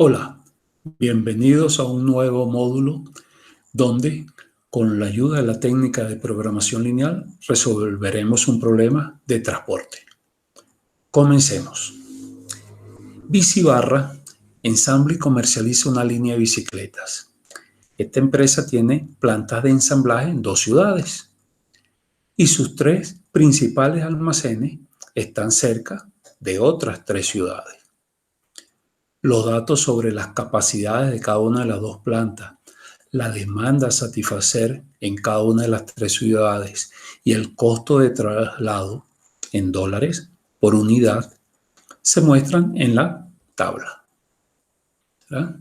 Hola, bienvenidos a un nuevo módulo donde, con la ayuda de la técnica de programación lineal, resolveremos un problema de transporte. Comencemos. Bici Barra ensambla y comercializa una línea de bicicletas. Esta empresa tiene plantas de ensamblaje en 2 ciudades y sus 3 principales almacenes están cerca de otras 3 ciudades. Los datos sobre las capacidades de cada una de las 2 plantas, la demanda a satisfacer en cada una de las 3 ciudades y el costo de traslado en dólares por unidad se muestran en la tabla, ¿verdad?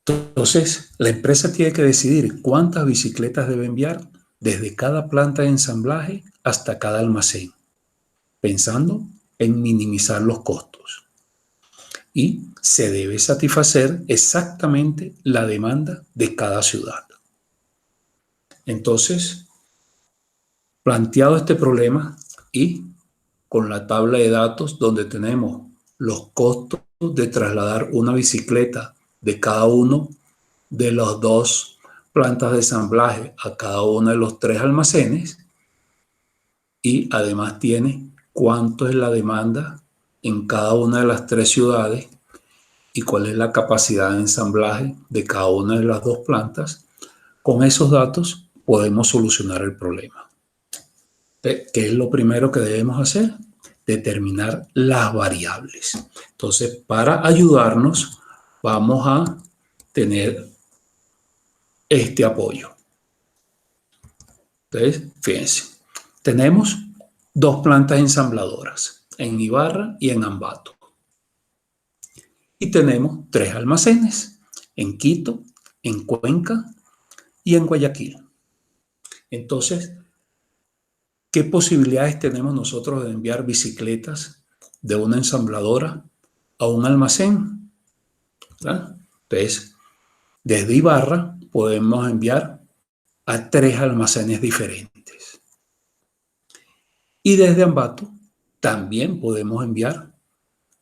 Entonces, la empresa tiene que decidir cuántas bicicletas debe enviar desde cada planta de ensamblaje hasta cada almacén, pensando en minimizar los costos. Y se debe satisfacer exactamente la demanda de cada ciudad. Entonces, planteado este problema y con la tabla de datos donde tenemos los costos de trasladar una bicicleta de cada uno de las 2 plantas de ensamblaje a cada uno de los 3 almacenes, y además tiene cuánto es la demanda en cada una de las 3 ciudades y cuál es la capacidad de ensamblaje de cada una de las 2 plantas. Con esos datos podemos solucionar el problema. ¿Qué es lo primero que debemos hacer? Determinar las variables. Entonces, para ayudarnos, vamos a tener este apoyo. Entonces, fíjense, tenemos 2 plantas ensambladoras, en Ibarra y en Ambato. Y tenemos 3 almacenes, en Quito, en Cuenca y en Guayaquil. Entonces, ¿qué posibilidades tenemos nosotros de enviar bicicletas de una ensambladora a un almacén? ¿Verdad? Entonces, desde Ibarra podemos enviar a 3 almacenes diferentes. Y desde Ambato también podemos enviar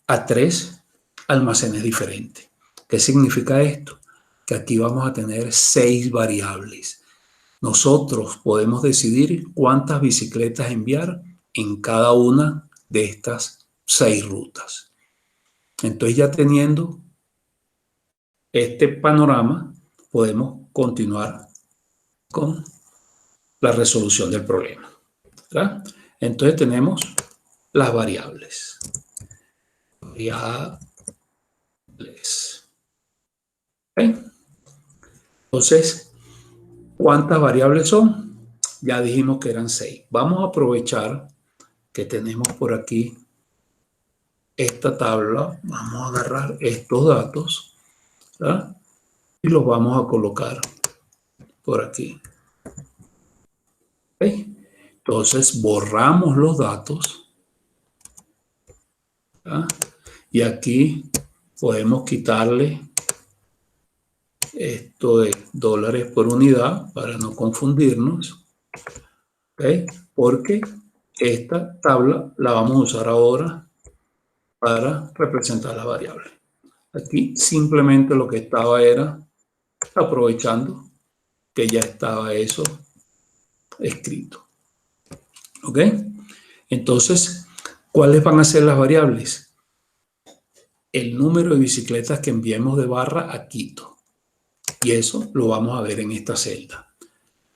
a 3 almacenes diferentes. ¿Qué significa esto? Que aquí vamos a tener 6 variables. Nosotros podemos decidir cuántas bicicletas enviar en cada una de estas 6 rutas. Entonces, ya teniendo este panorama, podemos continuar con la resolución del problema, ¿verdad? Entonces, tenemos las variables. ¿Okay? Entonces, ¿cuántas variables son? Ya dijimos que eran 6. Vamos a aprovechar que tenemos por aquí esta tabla. Vamos a agarrar estos datos, ¿verdad? Y los vamos a colocar por aquí. ¿Okay? Entonces, borramos los datos, ¿verdad? Y aquí podemos quitarle esto de dólares por unidad para no confundirnos, ¿okay? Porque esta tabla la vamos a usar ahora para representar la variable. Aquí simplemente lo que estaba era aprovechando que ya estaba eso escrito. ¿Ok? Entonces, ¿cuáles van a ser las variables? El número de bicicletas que enviemos de Barra a Quito. Y eso lo vamos a ver en esta celda.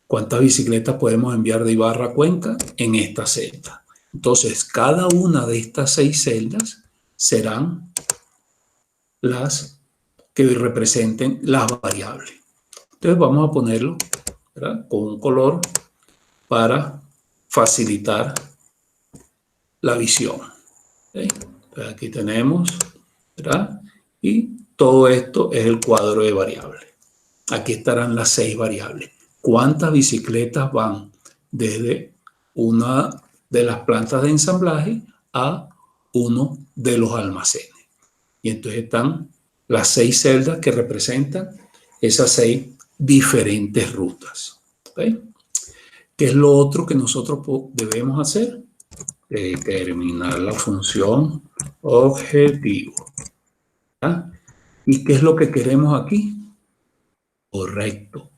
¿Cuántas bicicletas podemos enviar de Ibarra a Cuenca? En esta celda. Entonces, cada una de estas 6 celdas serán las que representen las variables. Entonces, vamos a ponerlo, ¿verdad?, con un color para facilitar la visión. ¿Okay? Entonces, aquí tenemos, ¿verdad? Y todo esto es el cuadro de variables. Aquí estarán las 6 variables. ¿Cuántas bicicletas van desde una de las plantas de ensamblaje a uno de los almacenes? Y entonces están las 6 celdas que representan esas 6 diferentes rutas. ¿Okay? ¿Qué es lo otro que nosotros debemos hacer? Determinar la función objetivo. ¿Ah? ¿Y qué es lo que queremos aquí? Correcto.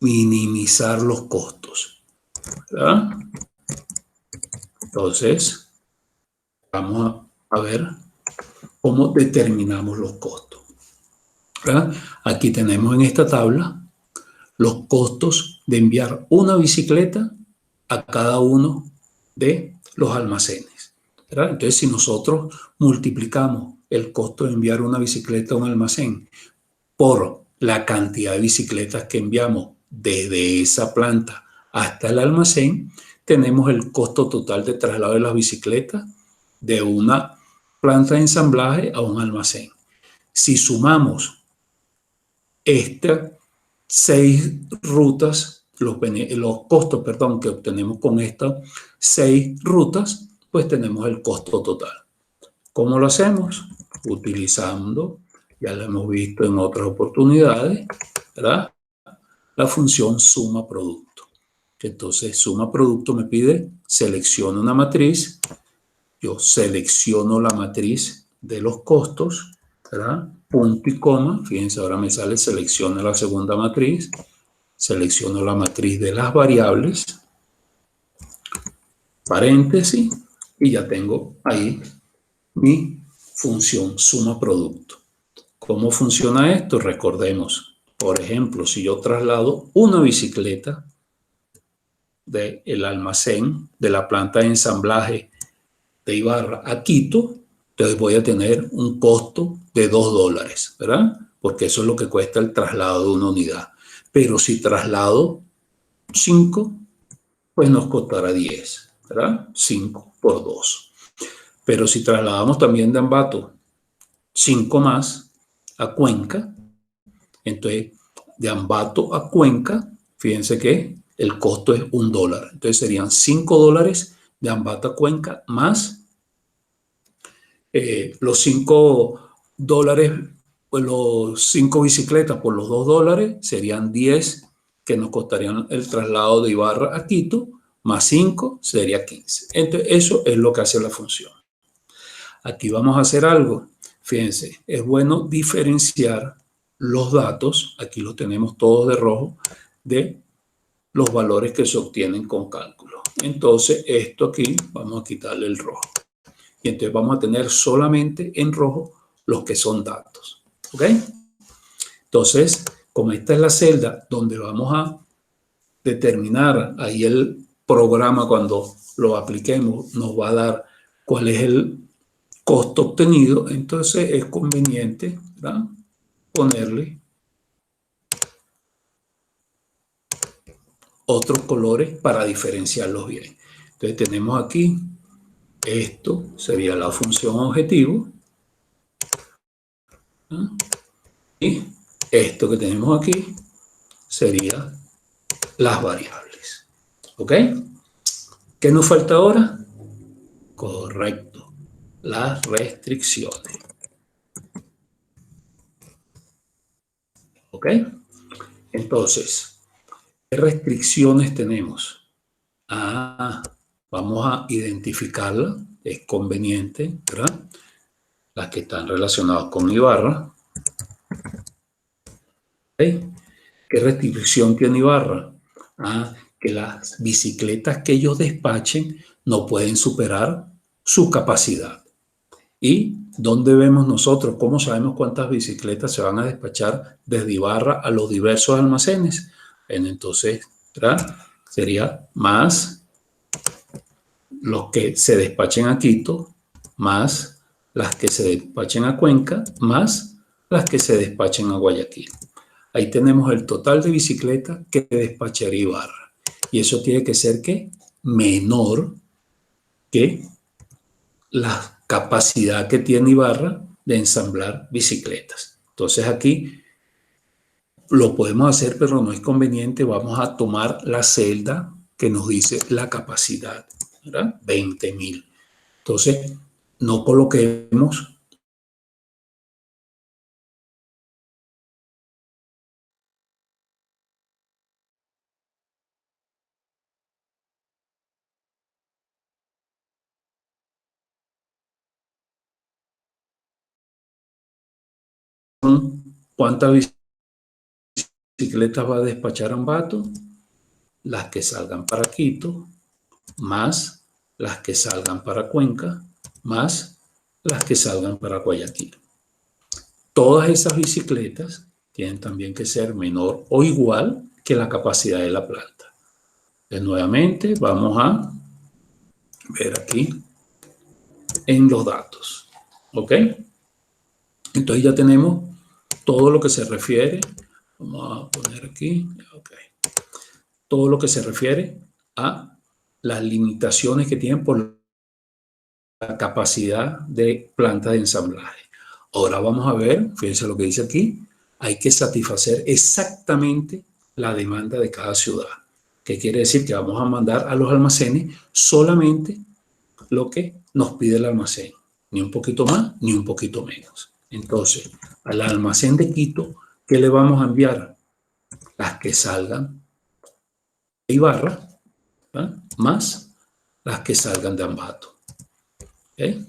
Minimizar los costos, ¿verdad? Entonces, vamos a ver cómo determinamos los costos, ¿verdad? Aquí tenemos en esta tabla los costos de enviar una bicicleta a cada uno de los almacenes, ¿verdad? Entonces, si nosotros multiplicamos el costo de enviar una bicicleta a un almacén por la cantidad de bicicletas que enviamos desde esa planta hasta el almacén, tenemos el costo total de traslado de las bicicletas de una planta de ensamblaje a un almacén. Si sumamos estas 6 rutas, los costos, perdón, que obtenemos con estas 6 rutas, pues tenemos el costo total. ¿Cómo lo hacemos? Utilizando, ya lo hemos visto en otras oportunidades, ¿verdad? La función suma producto. Entonces, suma producto me pide, selecciono una matriz, yo selecciono la matriz de los costos, ¿verdad? Punto y coma, fíjense, ahora me sale, selecciono la segunda matriz, selecciono la matriz de las variables, paréntesis, y ya tengo ahí mi función suma producto. ¿Cómo funciona esto? Recordemos, por ejemplo, si yo traslado una bicicleta del almacén de la planta de ensamblaje de Ibarra a Quito, entonces voy a tener un costo de $2, ¿verdad? Porque eso es lo que cuesta el traslado de una unidad. Pero si traslado 5, pues nos costará 10, ¿verdad? 5 por 2. Pero si trasladamos también de Ambato 5 más a Cuenca, entonces de Ambato a Cuenca, fíjense que el costo es $1. Entonces serían $5 de Ambato a Cuenca más los $5, pues los 5 bicicletas por los $2 serían 10 que nos costarían el traslado de Ibarra a Quito, más 5 sería 15. Entonces, eso es lo que hace la función. Aquí vamos a hacer algo. Fíjense, es bueno diferenciar los datos, aquí los tenemos todos de rojo, de los valores que se obtienen con cálculo. Entonces, esto aquí, vamos a quitarle el rojo. Y entonces vamos a tener solamente en rojo los que son datos. ¿Ok? Entonces, como esta es la celda donde vamos a determinar, ahí el programa cuando lo apliquemos nos va a dar cuál es el costo obtenido, entonces es conveniente, ¿verdad?, ponerle otros colores para diferenciarlos bien. Entonces tenemos aquí, esto sería la función objetivo, ¿no? Y esto que tenemos aquí sería las variables. ¿Ok? ¿Qué nos falta ahora? Correcto, las restricciones. ¿Ok? Entonces, ¿qué restricciones tenemos? Vamos a identificarla, es conveniente, ¿verdad? Las que están relacionadas con Ibarra. ¿Okay? ¿Qué restricción tiene Ibarra? Que las bicicletas que ellos despachen no pueden superar su capacidad. ¿Y dónde vemos nosotros? ¿Cómo sabemos cuántas bicicletas se van a despachar desde Ibarra a los diversos almacenes? Entonces, ¿verdad?, sería más los que se despachen a Quito, más las que se despachen a Cuenca, más las que se despachen a Guayaquil. Ahí tenemos el total de bicicletas que despacharía Ibarra. Y eso tiene que ser, ¿qué?, menor que la capacidad que tiene Ibarra de ensamblar bicicletas. Entonces aquí lo podemos hacer, pero no es conveniente. Vamos a tomar la celda que nos dice la capacidad, ¿verdad? 20.000. Entonces, no coloquemos ¿Cuántas bicicletas va a despachar Ambato? Las que salgan para Quito, más las que salgan para Cuenca, más las que salgan para Guayaquil. Todas esas bicicletas tienen también que ser menor o igual que la capacidad de la planta. Entonces, nuevamente vamos a ver aquí en los datos. ¿Ok? Entonces ya tenemos todo lo que se refiere. Vamos a poner aquí. Ok. Todo lo que se refiere a las limitaciones que tienen por la capacidad de planta de ensamblaje. Ahora vamos a ver, fíjense lo que dice aquí, hay que satisfacer exactamente la demanda de cada ciudad. ¿Qué quiere decir? Que vamos a mandar a los almacenes solamente lo que nos pide el almacén, ni un poquito más, ni un poquito menos. Entonces, al almacén de Quito, ¿qué le vamos a enviar? Las que salgan de Ibarra, ¿verdad? Más las que salgan de Ambato. ¿Okay?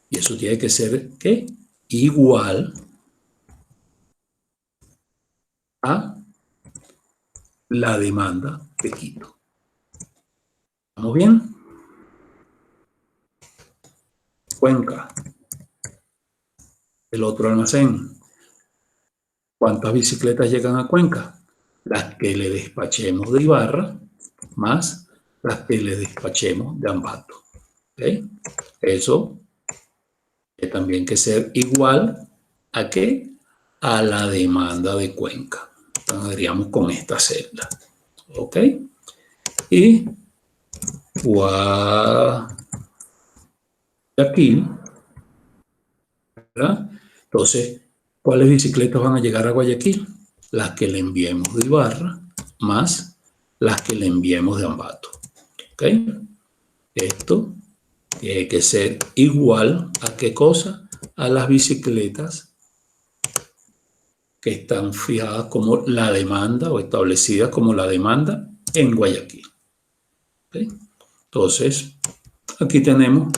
Y eso tiene que ser, ¿qué? Igual a la demanda de Quito. ¿Estamos bien? Cuenca. El otro almacén. ¿Cuántas bicicletas llegan a Cuenca? Las que le despachemos de Ibarra más las que le despachemos de Ambato. ¿Okay? Eso tiene también que ser igual a ¿qué? A la demanda de Cuenca. Tendríamos con esta celda. ¿Ok? Y Guayaquil, ¿verdad? Entonces, ¿cuáles bicicletas van a llegar a Guayaquil? Las que le enviemos de Ibarra más las que le enviemos de Ambato. ¿Ok? Esto tiene que ser igual a ¿qué cosa? A las bicicletas que están fijadas como la demanda o establecidas como la demanda en Guayaquil. ¿Okay? Entonces, aquí tenemos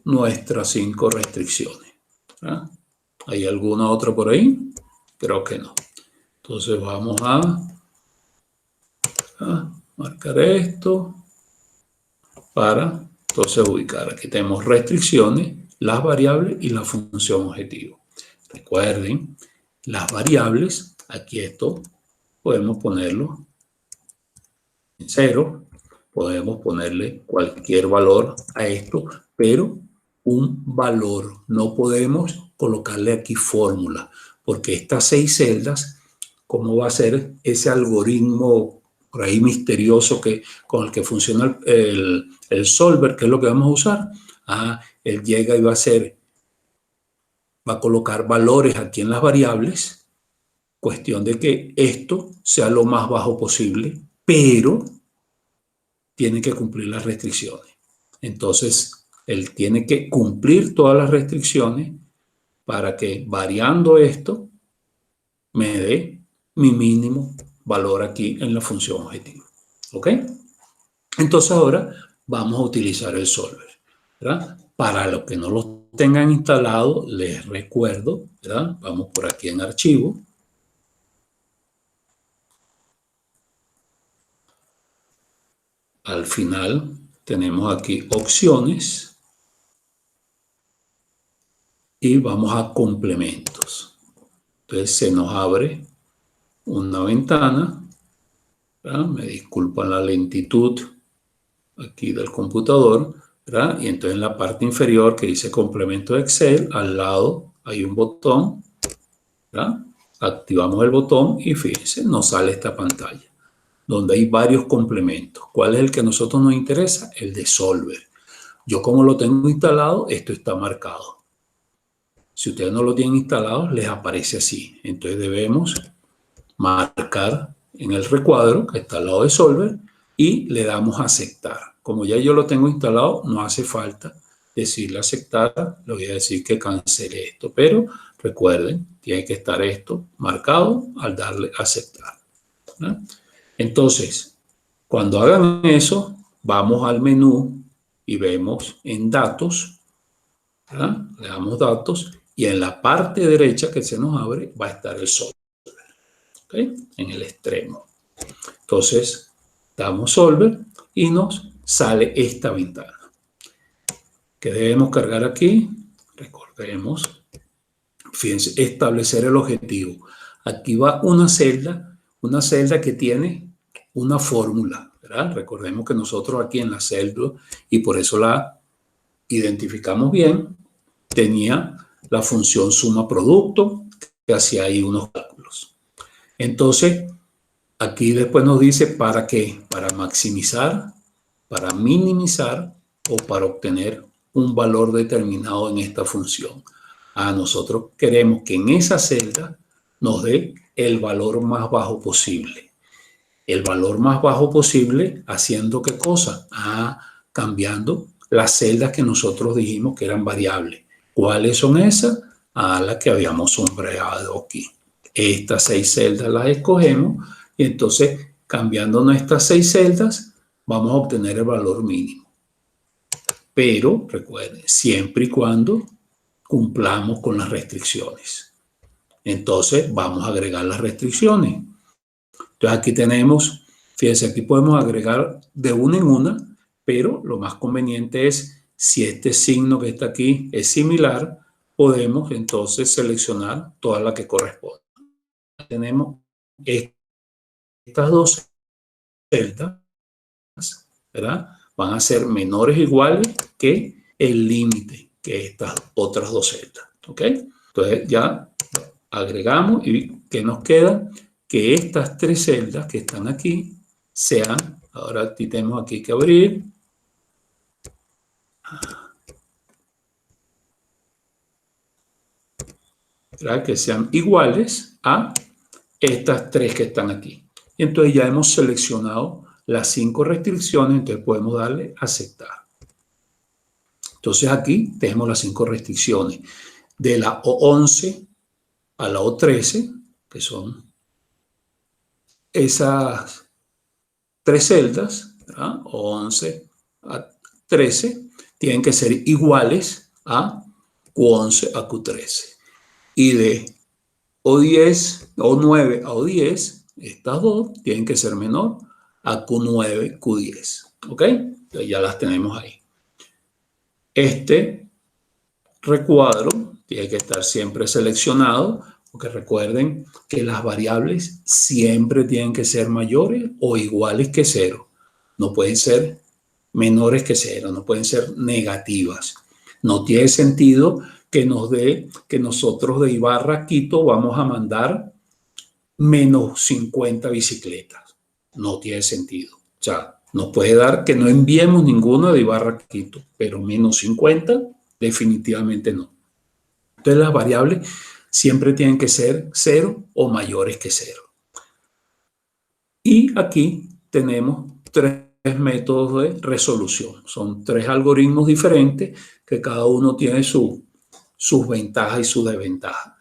nuestras 5 restricciones. ¿Verdad? ¿Hay alguna otra por ahí? Creo que no. Entonces vamos a marcar esto para entonces ubicar. Aquí tenemos restricciones, las variables y la función objetivo. Recuerden, las variables, aquí esto podemos ponerlo en 0, podemos ponerle cualquier valor a esto, pero un valor. No podemos colocarle aquí fórmula, porque estas 6 celdas, ¿cómo va a ser ese algoritmo por ahí misterioso con el que funciona el solver? ¿Qué es lo que vamos a usar? Él llega y va a colocar valores aquí en las variables, cuestión de que esto sea lo más bajo posible, pero tiene que cumplir las restricciones. Entonces, él tiene que cumplir todas las restricciones para que, variando esto, me dé mi mínimo valor aquí en la función objetivo. ¿Ok? Entonces ahora vamos a utilizar el solver, ¿verdad? Para los que no lo tengan instalado, les recuerdo, ¿verdad? Vamos por aquí en archivo. Al final tenemos aquí opciones y vamos a complementos. Entonces se nos abre una ventana, ¿verdad? Me disculpan la lentitud aquí del computador, ¿verdad? Y entonces en la parte inferior que dice complemento de Excel, al lado hay un botón, ¿verdad? Activamos el botón y fíjense, nos sale esta pantalla donde hay varios complementos. ¿Cuál es el que a nosotros nos interesa? El de Solver. Yo como lo tengo instalado, esto está marcado. Si ustedes no lo tienen instalado, les aparece así. Entonces debemos marcar en el recuadro que está al lado de Solver y le damos a aceptar. Como ya yo lo tengo instalado, no hace falta decirle aceptar. Le voy a decir que cancele esto. Pero recuerden, tiene que estar esto marcado al darle a aceptar. ¿No? Entonces, cuando hagan eso, vamos al menú y vemos en datos, ¿verdad? Le damos datos Y en la parte derecha que se nos abre va a estar el solver, ¿okay? En el extremo. Entonces, damos solver y nos sale esta ventana. ¿Qué debemos cargar aquí? Recordemos, fíjense, establecer el objetivo. Aquí va una celda que tiene una fórmula, ¿verdad? Recordemos que nosotros aquí en la celda, y por eso la identificamos bien, tenía la función suma producto, que hacía ahí unos cálculos. Entonces, aquí después nos dice para qué, para maximizar, para minimizar o para obtener un valor determinado en esta función. Nosotros queremos que en esa celda nos dé el valor más bajo posible. El valor más bajo posible haciendo ¿qué cosa? Cambiando las celdas que nosotros dijimos que eran variables. ¿Cuáles son esas? Las que habíamos sombreado aquí. Estas 6 celdas las escogemos y entonces cambiando nuestras 6 celdas vamos a obtener el valor mínimo. Pero recuerden, siempre y cuando cumplamos con las restricciones. Entonces vamos a agregar las restricciones. Entonces aquí tenemos, fíjense, aquí podemos agregar de una en una, pero lo más conveniente es, si este signo que está aquí es similar, podemos entonces seleccionar toda la que corresponde. Tenemos estas dos celdas, ¿verdad? Van a ser menores o iguales que el límite, que estas otras dos celdas, ¿ok? Entonces ya agregamos y ¿qué nos queda? Que estas 3 celdas que están aquí sean, ahora tenemos aquí que abrir, ¿verdad? Que sean iguales a estas 3 que están aquí. Y entonces ya hemos seleccionado las 5 restricciones, entonces podemos darle a aceptar. Entonces aquí tenemos las 5 restricciones. De la O11 a la O13, que son esas 3 celdas, ¿verdad? O11 a 13, tienen que ser iguales a Q11 a Q13. Y de O10, O9 a O10, estas dos tienen que ser menor a Q9, Q10. ¿Ok? Entonces ya las tenemos ahí. Este recuadro tiene que estar siempre seleccionado, porque recuerden que las variables siempre tienen que ser mayores o iguales que 0. No pueden ser menores que 0, no pueden ser negativas. No tiene sentido que nos dé que nosotros de Ibarra a Quito vamos a mandar menos 50 bicicletas. No tiene sentido. O sea, nos puede dar que no enviemos ninguna de Ibarra a Quito, pero menos 50 definitivamente no. Entonces las variables siempre tienen que ser 0 o mayores que 0. Y aquí tenemos 3 métodos de resolución. Son 3 algoritmos diferentes que cada uno tiene sus ventajas y sus desventajas.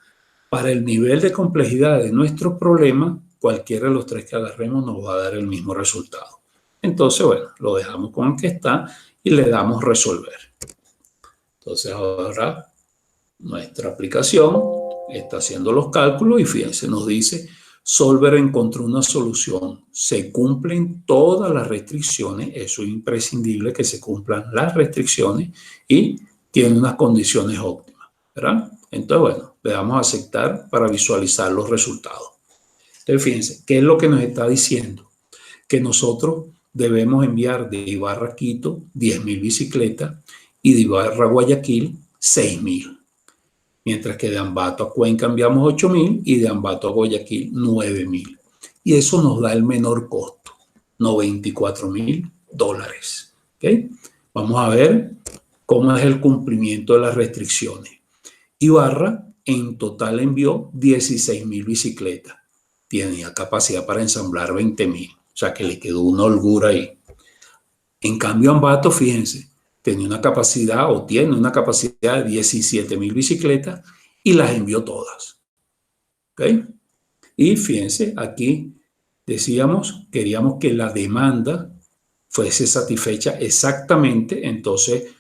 Para el nivel de complejidad de nuestro problema, cualquiera de los 3 que agarremos nos va a dar el mismo resultado. Entonces, bueno, lo dejamos con el que está y le damos resolver. Entonces ahora nuestra aplicación está haciendo los cálculos y fíjense, nos dice, Solver encontró una solución. Se cumplen todas las restricciones, eso es imprescindible que se cumplan las restricciones y tiene unas condiciones óptimas, ¿verdad? Entonces, bueno, le damos a aceptar para visualizar los resultados. Entonces, fíjense, ¿qué es lo que nos está diciendo? Que nosotros debemos enviar de Ibarra a Quito 10.000 bicicletas y de Ibarra a Guayaquil 6.000. Mientras que de Ambato a Cuenca enviamos 8.000 y de Ambato a Guayaquil 9.000. Y eso nos da el menor costo, $94.000. ¿Okay? Vamos a ver cómo es el cumplimiento de las restricciones. Ibarra en total envió 16.000 bicicletas. Tenía capacidad para ensamblar 20.000. O sea que le quedó una holgura ahí. En cambio, Ambato, fíjense, tenía una capacidad o tiene una capacidad de 17.000 bicicletas y las envió todas. ¿Okay? Y fíjense, aquí decíamos, queríamos que la demanda fuese satisfecha exactamente, entonces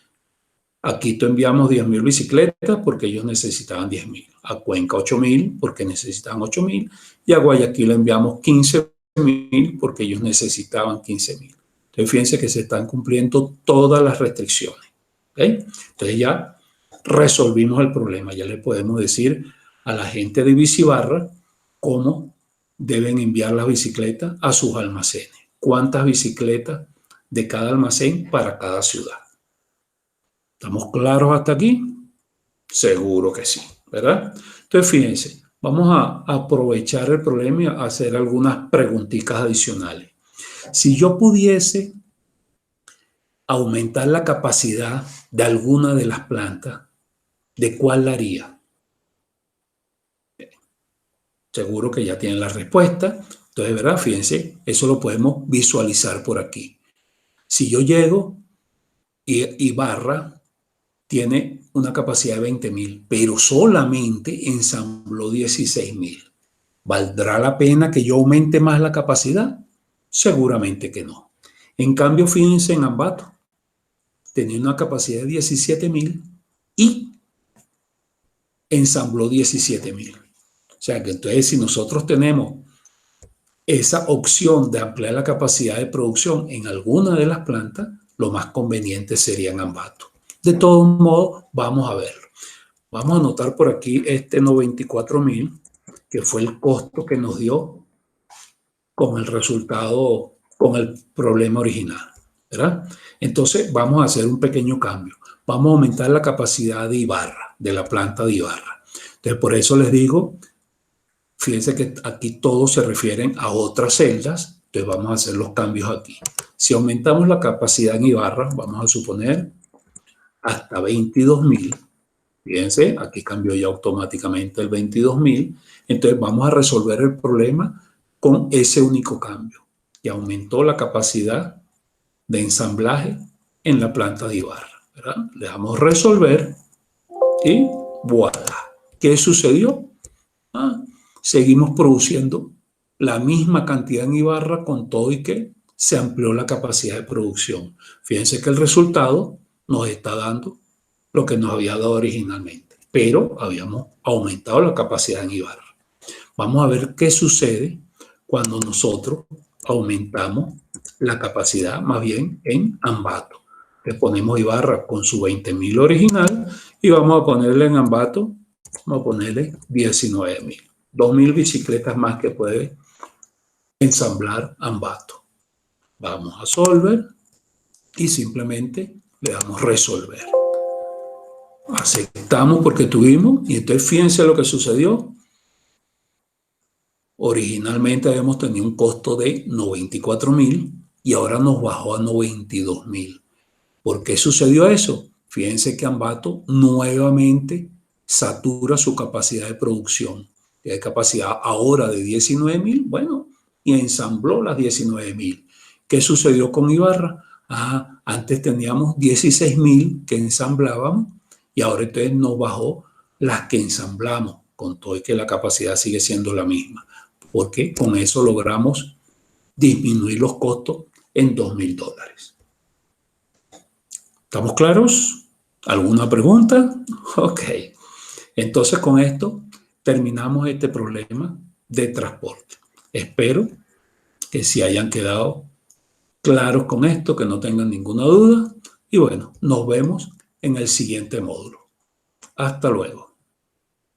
A Quito enviamos 10.000 bicicletas porque ellos necesitaban 10.000. A Cuenca 8.000 porque necesitaban 8.000. Y a Guayaquil enviamos 15.000 porque ellos necesitaban 15.000. Entonces fíjense que se están cumpliendo todas las restricciones. ¿Okay? Entonces ya resolvimos el problema. Ya le podemos decir a la gente de Bicibarra cómo deben enviar las bicicletas a sus almacenes. ¿Cuántas bicicletas de cada almacén para cada ciudad? ¿Estamos claros hasta aquí? Seguro que sí, ¿verdad? Entonces, fíjense, vamos a aprovechar el problema y a hacer algunas preguntitas adicionales. Si yo pudiese aumentar la capacidad de alguna de las plantas, ¿de cuál la haría? Seguro que ya tienen la respuesta. Entonces, ¿verdad? Fíjense, eso lo podemos visualizar por aquí. Si yo llego y Barra tiene una capacidad de 20.000, pero solamente ensambló 16.000. ¿Valdrá la pena que yo aumente más la capacidad? Seguramente que no. En cambio, fíjense en Ambato, tenía una capacidad de 17.000 y ensambló 17.000. O sea que entonces si nosotros tenemos esa opción de ampliar la capacidad de producción en alguna de las plantas, lo más conveniente sería en Ambato. De todos modos, vamos a verlo. Vamos a anotar por aquí este 94.000, que fue el costo que nos dio con el resultado, con el problema original, ¿verdad? Entonces, vamos a hacer un pequeño cambio. Vamos a aumentar la capacidad de Ibarra, de la planta de Ibarra. Entonces, por eso les digo, fíjense que aquí todos se refieren a otras celdas, entonces vamos a hacer los cambios aquí. Si aumentamos la capacidad en Ibarra, vamos a suponer hasta 22.000. Fíjense, aquí cambió ya automáticamente el 22.000. Entonces vamos a resolver el problema con ese único cambio, que aumentó la capacidad de ensamblaje en la planta de Ibarra, ¿verdad? Le damos resolver y voilà. ¿Qué sucedió? Seguimos produciendo la misma cantidad en Ibarra con todo y que se amplió la capacidad de producción. Fíjense que el resultado nos está dando lo que nos había dado originalmente, pero habíamos aumentado la capacidad en Ibarra. Vamos a ver qué sucede cuando nosotros aumentamos la capacidad más bien en Ambato. Le ponemos Ibarra con su 20.000 original y vamos a ponerle en Ambato, vamos a ponerle 19.000. 2.000 bicicletas más que puede ensamblar Ambato. Vamos a Solver y simplemente le damos resolver. Aceptamos porque tuvimos, y entonces fíjense lo que sucedió. Originalmente habíamos tenido un costo de 94.000 y ahora nos bajó a 92.000. ¿Por qué sucedió eso? Fíjense que Ambato nuevamente satura su capacidad de producción. Tiene capacidad ahora de 19.000, bueno, y ensambló las 19.000. ¿Qué sucedió con Ibarra? Antes teníamos 16.000 que ensamblábamos y ahora entonces nos bajó las que ensamblamos, con todo y que la capacidad sigue siendo la misma, porque con eso logramos disminuir los costos en $2.000. ¿Estamos claros? ¿Alguna pregunta? Ok. Entonces con esto terminamos este problema de transporte. Espero que se hayan quedado claros con esto, que no tengan ninguna duda. Y bueno, nos vemos en el siguiente módulo. Hasta luego.